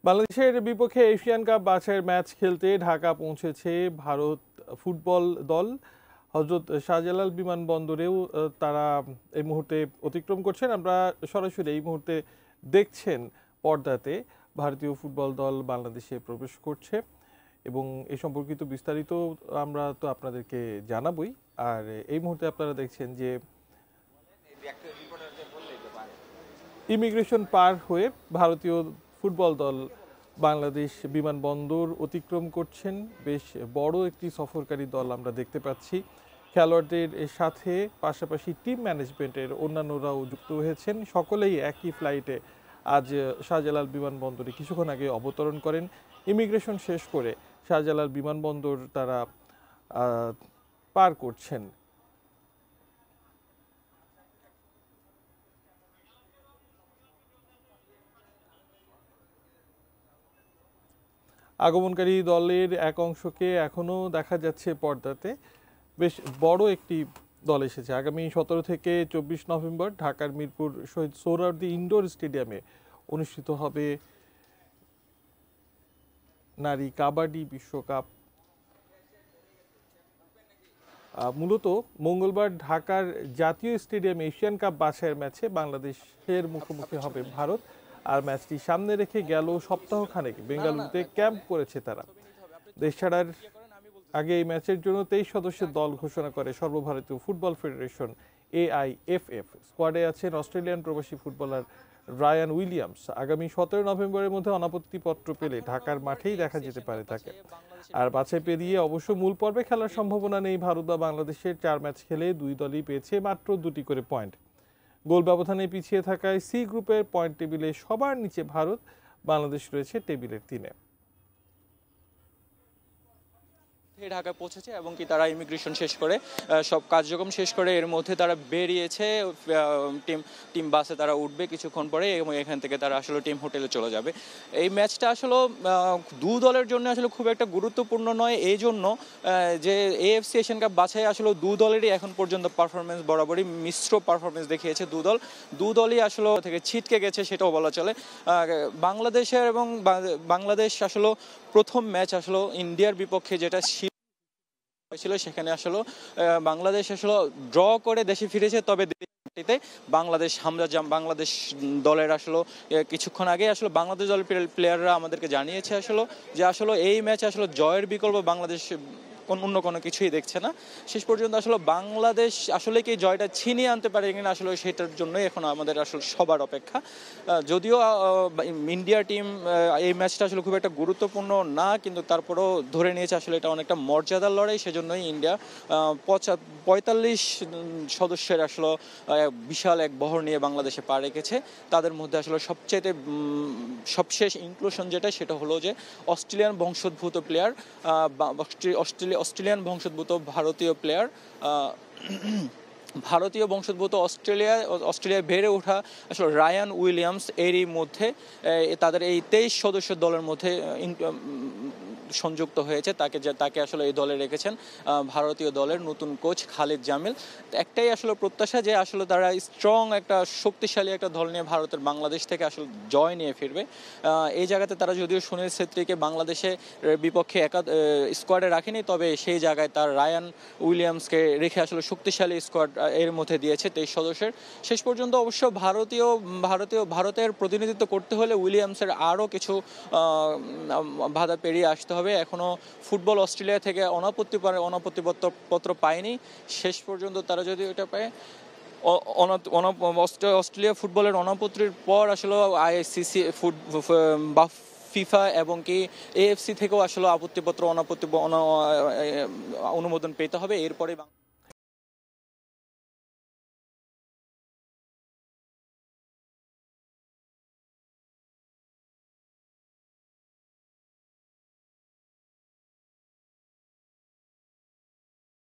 বাংলাদেশের বিপক্ষে Asian cup বাছাইয়ের ম্যাচ খেলতে ঢাকা পৌঁছেছে ভারত ফুটবল দল। হযরত শাহজালাল বিমানবন্দরেও তারা এই মুহূর্তে অতিক্রম করছেন। আমরা সরাসরি এই মুহূর্তে দেখছেন পর্দাতে ভারতীয় ফুটবল দল বাংলাদেশে প্রবেশ করছে এবং এ সম্পর্কিত বিস্তারিত আমরা তো আপনাদেরকে জানাবই। আর এই মুহূর্তে আপনারা দেখছেন যে ইমিগ্রেশন পার হয়ে ভারতীয় ফুটবল দল বাংলাদেশ বিমানবন্দর অতিক্রম করছেন। বেশ বড় একটি সফরকারী দল আমরা দেখতে পাচ্ছি। খেলোয়াড়দের সাথে পাশাপাশি টিম ম্যানেজমেন্টের অন্যান্যরাও যুক্ত হয়েছেন। সকলেই একই ফ্লাইটে আজ শাহজালাল বিমানবন্দরে কিছুক্ষণ আগে অবতরণ করেন। ইমিগ্রেশন শেষ করে শাহজালাল বিমানবন্দর তারা পার করছেন। আগমনকারী দলের এক অংশকে এখনও দেখা যাচ্ছে পর্দাতে। বেশ বড় একটি দল এসেছে। আগামী 17 থেকে 24 নভেম্বর ঢাকার মিরপুর শহীদ সোহরাওয়ার্দী ইনডোর স্টেডিয়ামে অনুষ্ঠিত হবে নারী কাবাডি বিশ্বকাপ। মূলত মঙ্গলবার ঢাকার জাতীয় স্টেডিয়ামে এশিয়ান কাপ বাছাইয়ের ম্যাচে বাংলাদেশের মুখোমুখি হবে ভারত। আর ম্যাচটি সামনে রেখে গেল সপ্তাহখানেক বেঙ্গালুরুতে ক্যাম্প করেছে তারা। দেশ ছাড়ার আগে এই ম্যাচের জন্য 23 সদস্যের দল ঘোষণা করে সর্বভারতীয় ফুটবল ফেডারেশন AIFF। স্কোয়াডে আছেন অস্ট্রেলিয়ান প্রবাসী ফুটবলার রায়ান উইলিয়ামস। আগামী 17 নভেম্বরের মধ্যে অনাপত্তিপত্র পেলে ঢাকার মাঠেই দেখা যেতে পারে তাকে। আর বাছাই পেরিয়ে অবশ্য মূল পর্বে খেলার সম্ভাবনা নেই ভারত বা বাংলাদেশের। 4 ম্যাচ খেলে দুই দলই পেয়েছে মাত্র 2টি করে পয়েন্ট। গোল ব্যবধানে পিছিয়ে থাকায় সি গ্রুপের পয়েন্ট টেবিলে সবার নিচে ভারত, বাংলাদেশ রয়েছে টেবিলের 3-এ। ঢাকায় পৌঁছেছে এবং কি তারা ইমিগ্রেশন শেষ করে সব কার্যক্রম শেষ করে এর মধ্যে তারা বেরিয়েছে। টিম বাসে তারা উঠবে কিছুক্ষণ পরে এবং এখান থেকে তারা আসলে টিম হোটেলে চলে যাবে। এই ম্যাচটা আসলে দু দলের জন্য আসলে খুব একটা গুরুত্বপূর্ণ নয়, এই জন্য যে AFC এশিয়ান কাপ বাছাই আসলে দু দলেরই এখন পর্যন্ত পারফরমেন্স বরাবরই মিশ্র পারফরমেন্স দেখিয়েছে। দু দলই আসলে থেকে ছিটকে গেছে সেটাও বলা চলে। বাংলাদেশের এবং বাংলাদেশ আসলে প্রথম ম্যাচ আসলে ইন্ডিয়ার বিপক্ষে যেটা ছিল সেখানে আসলে বাংলাদেশ আসলে ড্র করে দেশে ফিরেছে। তবে বাংলাদেশ দলের আসলে কিছুক্ষণ আগে আসলে বাংলাদেশ দলের প্লেয়াররা আমাদেরকে জানিয়েছে আসলে যে আসলে এই ম্যাচে আসলে জয়ের বিকল্প বাংলাদেশ অন্য কোনো কিছুই দেখছে না। শেষ পর্যন্ত আসলে বাংলাদেশ আসলে কি জয়টা ছিনিয়ে আনতে পারে কিনা আসলে সেটার জন্যই এখন আমাদের আসলে সবার অপেক্ষা। যদিও ইন্ডিয়া টিম এই ম্যাচটা আসলে খুব একটা গুরুত্বপূর্ণ না, কিন্তু তারপরেও ধরে নিয়েছে আসলে এটা অনেকটা মর্যাদার লড়াই। সেজন্যই ইন্ডিয়া 45 সদস্যের আসলে বিশাল এক বহর নিয়ে বাংলাদেশে পা রেখেছে। তাদের মধ্যে আসলে সবশেষ ইনক্লুশন যেটা সেটা হলো যে অস্ট্রেলিয়ান বংশোদ্ভূত প্লেয়ার, অস্ট্রেলিয়ান বংশোদ্ভূত ভারতীয় প্লেয়ার, ভারতীয় বংশোদ্ভূত অস্ট্রেলিয়ায় বেড়ে ওঠা আসলে রায়ান উইলিয়ামস এরই মধ্যে তাদের এই 23 সদস্যের দলের মধ্যে সংযুক্ত হয়েছে। তাকে আসলে এই দলে রেখেছেন ভারতীয় দলের নতুন কোচ খালিদ জামিল। একটাই আসলে প্রত্যাশা যে আসলে তারা স্ট্রং একটা শক্তিশালী একটা দল নিয়ে ভারতের বাংলাদেশ থেকে আসলে জয় নিয়ে ফিরবে। এই জায়গাতে তারা যদিও সুনীল ছেত্রীকে বাংলাদেশে বিপক্ষে স্কোয়াডে রাখেনি, তবে সেই জায়গায় তার রায়ান উইলিয়ামসকে রেখে আসলে শক্তিশালী স্কোয়াড এর মধ্যে দিয়েছে 23 সদস্যের। শেষ পর্যন্ত অবশ্য ভারতের প্রতিনিধিত্ব করতে হলে উইলিয়ামসের আরও কিছু বাধা পেরিয়ে আসতে হবে। এখনও ফুটবল অস্ট্রেলিয়া থেকে অনাপত্তিপত্র পায়নি। শেষ পর্যন্ত তারা যদি এটা পায়, অস্ট্রেলিয়া ফুটবলের অনাপত্তির পর আসলে ICC বা ফিফা এবং কি AFC থেকেও আসলে অনুমোদন পেতে হবে। এরপরে